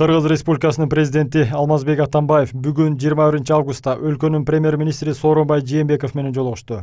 Кыргыз Республикасынын президенти Алмазбек Атамбаев бүгүн 21 августта өлкөнүн премьер-министри Сооронбай Жээнбеков менен жолугушту.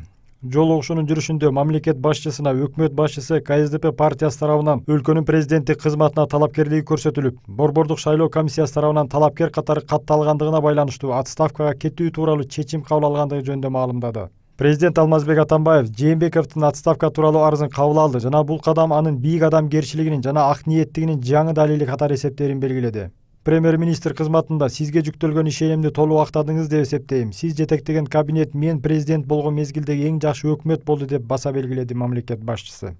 Жолугушуунун жүрүшүндө мамлекет башчысына өкмөт башчысы КСДП партиясы тарабынан өлкөнүн президенти кызматына талапкерлиги көрсөтүлүп, Борбордук шайлоо комиссиясы тарабынан талапкер катары катталгандыгына байланыштуу отставкага кетүү тууралуу чечим кабыл алгандыгы жөнүндө маалымдады. Президент Алмазбек Атамбаев Жээнбековдун отставка тууралуу арызын кабыл алды жана бул кадам анын бийик адамгерчилигинин жана ак ниеттигинин жаңы далили катары эсептээрин белгиледи. Премьер-министр кызматында сизге жүктөлгөн ишенимди толук актадыңыз деп эсептейм. Сиз жетектеген кабинет мен президент болгон мезгилдеги эң жакшы өкмөт болду деп баса белгиледи мамлекет башчысы.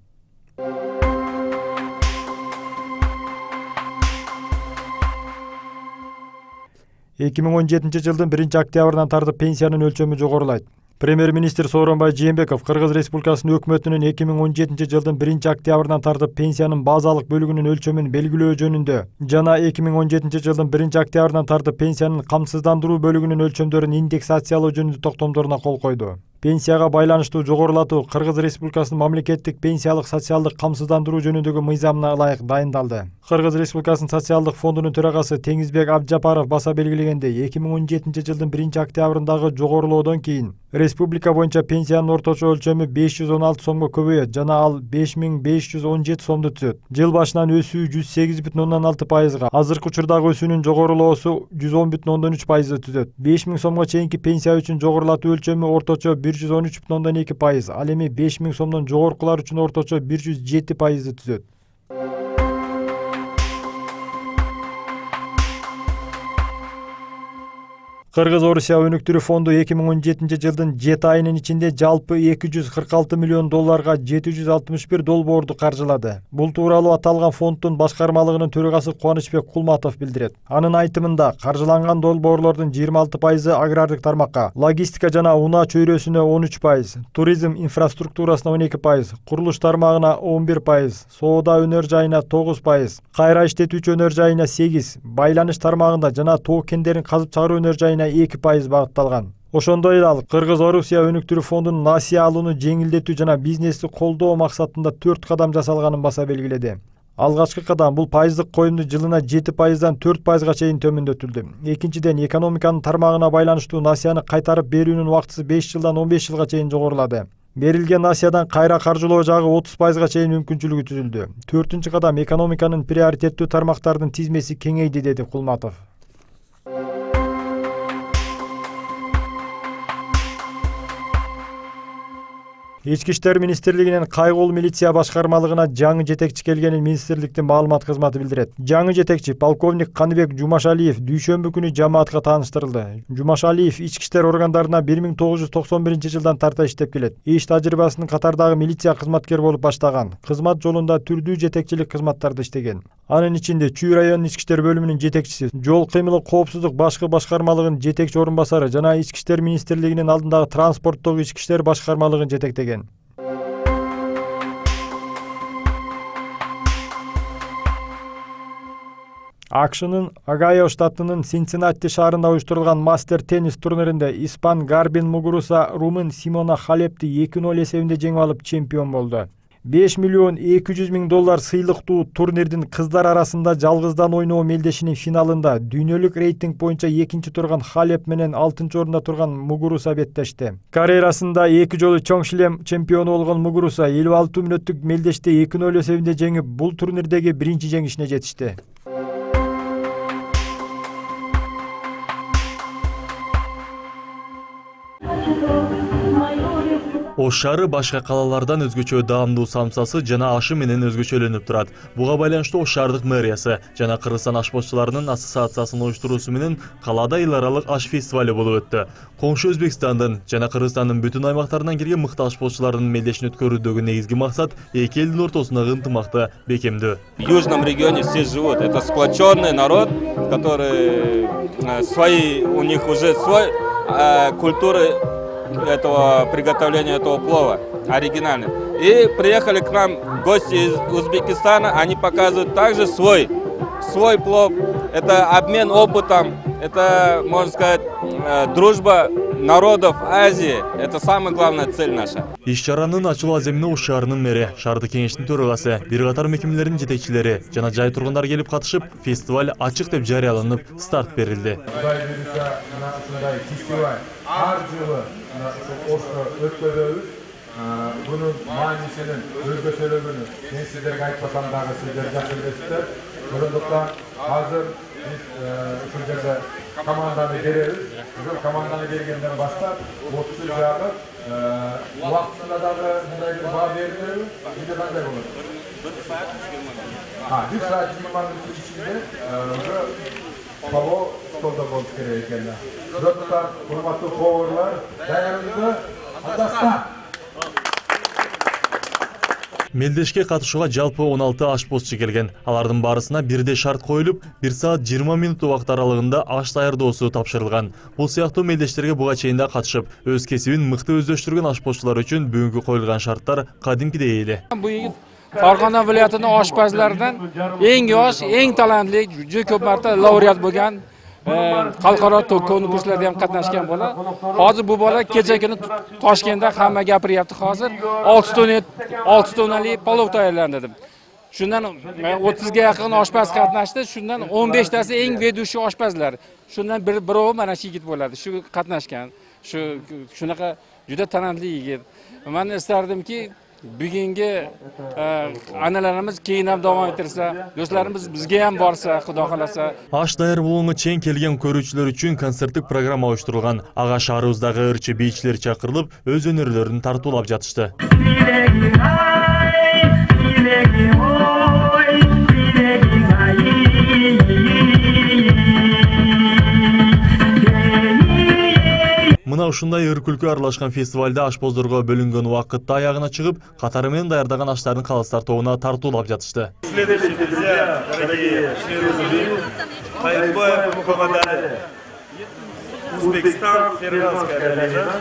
2017 жылдын 1 октябрынан тартып пенсиянын өлчөмү жогорулайт. Премьер-министр Сооронбай Жээнбеков Кыргыз Республикасынын өкмөтүнүн 2017 жылдын 1 октябрынан тартып пенсиянын базалык бөлүгүнүн өлчөмүн белгилөө жөнүндө жана 2017 жылдын 1 октябрынан тартып пенсиянын камсыздандыруу бөлүгүнүн өлчөмдөрүн индексациялоо жөнүндө токтомдоруна кол койду. Пенсияга байланыштуу жогорулатуу Кыргыз Республикасынын мамлекеттик пенсиялык социалдык камсыздандыруу жөнүндөгү мыйзамына ылайык дайындалды. Кыргыз Республикасынын социалдык фондунун төрагасы Теңизбек Абжапаров баса белгилегендей, 2017 жылдын 1 октябрындагы жогорулоодон кийин республика боюнча пенсиянын орточо өлчөмү 516 сомго көбөйөт жана ал 5517 сомду түзөт. Жыл башынан өсүү 108,6%, азыркы учурдагы өсүүнүн жогорулоосу 110,3%ды түзөт. 5000 сомго чейинки пенсия үчүн жогорулатуу өлчөмү орточо 113,2%, ал эми 5000 сомдон жогоркулар үчүн орточо 107%ды түзөт. Кыргыз-Орусия өнүктүрүү фонду 2017 жылдын 7 айынын ичинде жалпы 246 миллион долларга 761 долбоорду каржылады. Бул тууралуу аталган фонддун башкармалыгынын төрагасы Кубанычбек Кулматов билдирет. Анын айтымында, каржыланган долбоорлордун 26% агрардык тармакка, логистика жана унаа чөйрөсүнө 13%, туризм инфраструктурасына 12%, курулуш тармагына 11%, соода өнөр жайына 9%, кайра иштетүүчү өнөр жайына 8%, байланыш тармагында жана тоо кендерин казып чыгаруу өнөр жайына 2% багытталган. Ошондой эле ал Кыргыз-Орусия өнүктүрүү фондунун насыя алууну жеңилдетүү жана бизнести колдоо максатында 4 кадам жасалганын баса белгиледи. Алгачкы кадам бул пайыздык коюмду жылына 7%дан 4%га чейин төмөндөтүлдү. Экинчиден, экономиканын тармагына байланыштуу насыяны кайтарып берүүнүн убактысы 5 жылдан 15 жылга чейин жогорулады. Берилген насыядан кайра каржылоо жагы 30%га чейин мүмкүнчүлүгү түзүлдү. Төртүнчү кадам, экономиканын приоритеттүү тармактардын тизмеси кеңейди, деди Кулматов. Ички иштер министрлигинин кайгылуу милиция башкармалыгына жаңы жетекчи келгенин министрликтин маалымат кызматы билдирет. Жаңы жетекчи полковник Каныбек Жумашалиев дүйшөмбү күнү жамаатка тааныштырылды. Жумашалиев ички иштер органдарына 1991 жылдан тарта иштеп келет. Иш тажрыйбасынын катардагы милиция кызматкер болуп баштаган. Кызмат жолунда түрдүү жетекчилик кызматтарда иштеген. Анын ичинде Чүй районунун ички иштер бөлүмүнүн жетекчиси, жол кыймылы коопсуздук башкы башкармалыгынын жетекчи орун басары жана ички иштер министрлигинин алдындагы транспорттук ички иштер башкармалыгын жетектеген. АКШнын Огайо штатынын Синциннати шаарында уюштурулган мастер теннис турниринде испан Гарбин Мугуруса румын Симона Халепти 2-0 эсебинде жеңип алып чемпион болду. 5 миллион 200 миң доллар сыйлыктуу турнирдин кыздар арасында жалгыздан ойноо мелдешинин финалында дүйнөлүк рейтинг боюнча экинчи турган Халеп менен 6-чы орунда турган Мугуруса беттешти. Карьерасында 2 жолу чоң шлем чемпиону болгон Мугуруса 56 мүнөттүк мелдеште 2-0 эсебинде жеңип, бул турнирдеги биринчи жеңишине жетишти. Ош шаары башка калалардан өзгөчө даамдуу самсасы жана ашы менен өзгөчөлөнүп турат. Буга байланыштуу Ош шаардык мэриясы жана Кыргызстан ашпозчуларынын ассоциациясынын уюштуруусу менен калаада эл аралык аш фестивали болуп өттү. Коңшу Өзбекстандын жана Кыргызстандын бүтүн аймактарынан келген мыкты ашпозчулардын мелдешин өткөрүүдөгү негизги максат эки элдин ортосундагы ынтымакты бекемдөө. В южном регионе все живут. Это сплоченный народ, который у них уже свой культуры этого приготовления этого плова оригинальный. И приехали к нам гости из Узбекистана, они показывают также свой плов. Это обмен опытом, это, можно сказать, дружба народов Азии – это самая главная цель наша. Иш-чаранын ачылуу аземине Ош шаарынын мэри, шаардык кеңештин төрагасы, бир катар мекемелердин жетекчилери жана жай тургундар келип катышып, фестиваль ачык деп жарыяланып, старт берилди. Ар жылы Ошто өткөзөбүз. Bunun manisinin özgöçölüğünü ben sizlerge aytpasam dagы sizler жакшы билесиздер. Ошондуктан азыр биз ушул жерде команданы беребиз. Ошол команданы бергенден баштап 30 жагы убактысында дагы мындай бир баа берилеби? Биде кандай болот? 1 saat 20 мүнөттүн ичинде уже пало столдо болуш керек экен. Ошондуктан урматтуу поварлар, даярыңызды алдаста. Мелдешке катышууга жалпы 16 ашпозчу келген. Алардын барысына бирде шарт коюлуп, 1 саат 20 минут убакыт аралыгында аш даярдоосу тапшырылган. Бул сыяктуу мелдештерге буга чейин да катышып, өз кесибин мыкты өздөштүргөн ашпозчулар үчүн бүгүнкү коюлган шарттар кадимкидей эле. Bu yigit Farg'ona viloyatining oshpazlaridan eng yosh, eng talantli, juda ko'p marta laureat bo'lgan, xalqaro konkurslarda ham qatnashgan bola. Hozir bu bola kecha kuni Toshkentda hamma gapiryapti hozir 6 tonali palov tayyorlandi dedim. Shundan 30 ga yaqin oshpaz qatnashdi, shundan 15 tasi eng vedushi oshpazlar. Shundan birovi mana shu yigit bo'ladi. Shu qatnashgan. Shunaqa juda talantli yigit. Men istardimki bugungi analarimiz keyin ham davom ettirsa, do'stlarimiz bizga ham borsa, xudo xolasa. Аш даяр болууга чейин келген көрүүчүлөр үчүн концерттик программа оюштурулган. Ага шаарыбыздагы ырчы бийчилер чакырылып, өз өнөрлөрүн тартуулап жатышты. Мына ушундай ыр-күлкү аралашкан фестивалда ашпоздорго бөлүнгөн убакытта аягына чыгып, катары менен даярдаган аштардын калыстар тобуна тартуулап жатышты. Следующие друзья, дорогие члены жюри, Кайытбаев Мухаммадари, Узбекистан, Ферганская долина.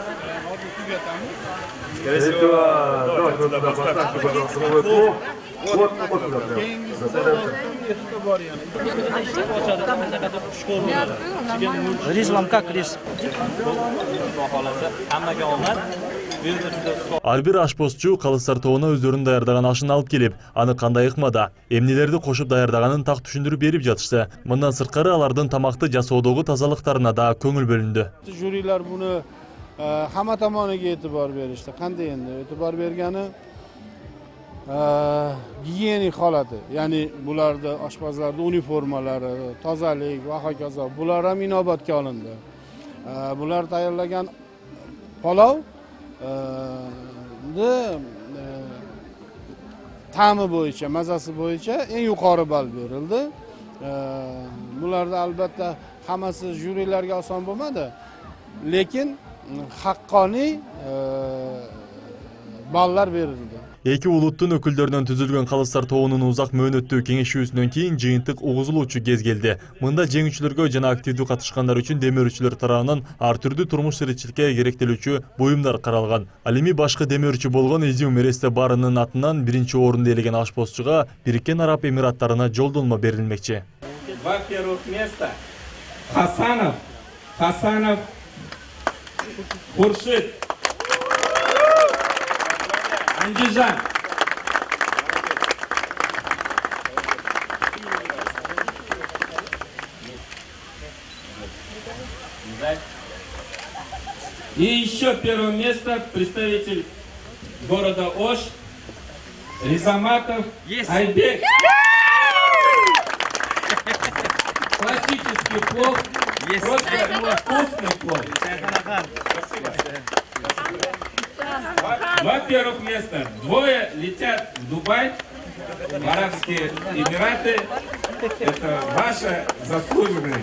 Скорее всего, давайте туда поставьте, пожалуйста, новый клуб. Вот туда. Rizvam как riz? Ар бир ашпозчу калыстар тобуна өздөрүнүн даярдаган ашын алып келип, аны кандай ыкмада, эмнелерди кошуп даярдаганын так түшүндүрүп берип жатышты. Мындан сырткары алардын тамакты жасоодогу тазалыктарына да көңүл бөлүндү. Jüriler bunu hamma tomoniga e'tibor berishdi. Qanday endi e'tibor bergani gigiyenik holati, ya'ni bularda oshpazlarning uniformalari, tozalik va hokazo bular ham inobatga olindi. Bular tayyorlagan palov ta'mi bo'yicha, mazasi bo'yicha eng yuqori ball berildi. Bularda albatta hammasi jürilarga oson bo'lmadi, lekin haqqoniy ballar berildi. Эки улуттун өкүлдөрүнөн түзүлгөн калыстар тобунун узак мөөнөттүү кеңешүүсүнөн кийин жыйынтык угузулуучу кез келди. Мында жеңүүчүлөргө жана активдүү катышкандар үчүн демөөрчүлөр тарабынан ар түрдүү турмуш тиричиликке керектелүүчү буюмдар каралган. Ал эми башкы демөөрчү болгон Изюм Эресте баарынын атынан биринчи орунду ээлеген ашпозчуга Бириккен Араб Эмираттарына жолдонмо берилмекчи. Два первых места Хасанов Хуршид, Андижан. И еще первое место представитель города Ош, Ризаматов Айбек. Классический плов, просто вкусный плов. Два первых места. Двое летят в Дубай, в Арабские Эмираты. Это ваша заслуженная.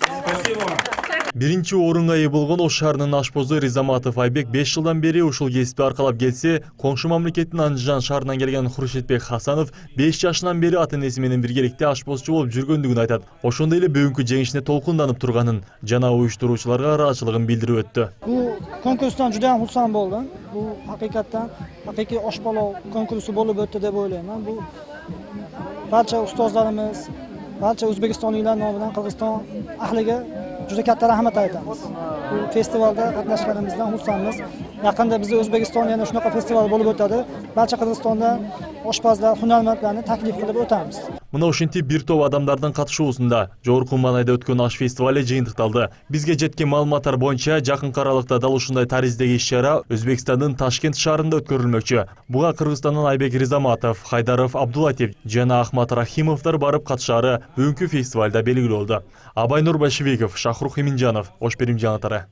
Спасибо вам. Биринчи орунга ээ болгон Ош шаарынын ашпозу Ризаматов Айбек 5 жылдан бери ушул кесипти аркалап келсе, коңшу мамлекеттин Андижан шаарынан келген Хуршитбек Хасанов 5 жашынан бери ата-энеси менен биргеликте ашпозчу болуп жүргөндүгүн айтат. Ошондой эле бүгүнкү жеңишине толкунданып турганын жана уюштуруучуларга ыраазычылыгын билдирип өттү. Bu konkursdan juda ham xursand bo'ldim. Bu haqiqatan haqiqiy oshpalov konkursi bo'lib o'tdi deb o'ylayman. Bu barcha ustozlarimiz, barcha o'zbekistonliklar nomidan Qirg'iziston ahliga juda katta rahmat aytamiz. Bu festivalda qatnashganimizdan xursandmiz. Yaqinda bizda O'zbekistonda yana shunaqa festival bo'lib o'tadi. Barcha Qirg'izistondan oshpazlar, hunarmandlarni taklif qilib o'tamiz. Мына ушинтип бир топ адамдардын катышуусунда Жогорку Манайда өткөн аш фестивали жыйынтыкталды. Бизге жеткен маалыматтар боюнча жакынкы аралыкта дал ушундай тариздеги иш-чара Өзбекстандын Ташкент шаарында өткөрүлмөкчү. Буга Кыргызстандын Айбек Ризаматов, Хайдаров Абдулатив жана Ахмат Рахимовдор барып катышаары бүгүнкү фестивалда белгилүү болду. Абайнур Башевиков, Шахрух Эминжанов, Ош Берим жаңылыктары.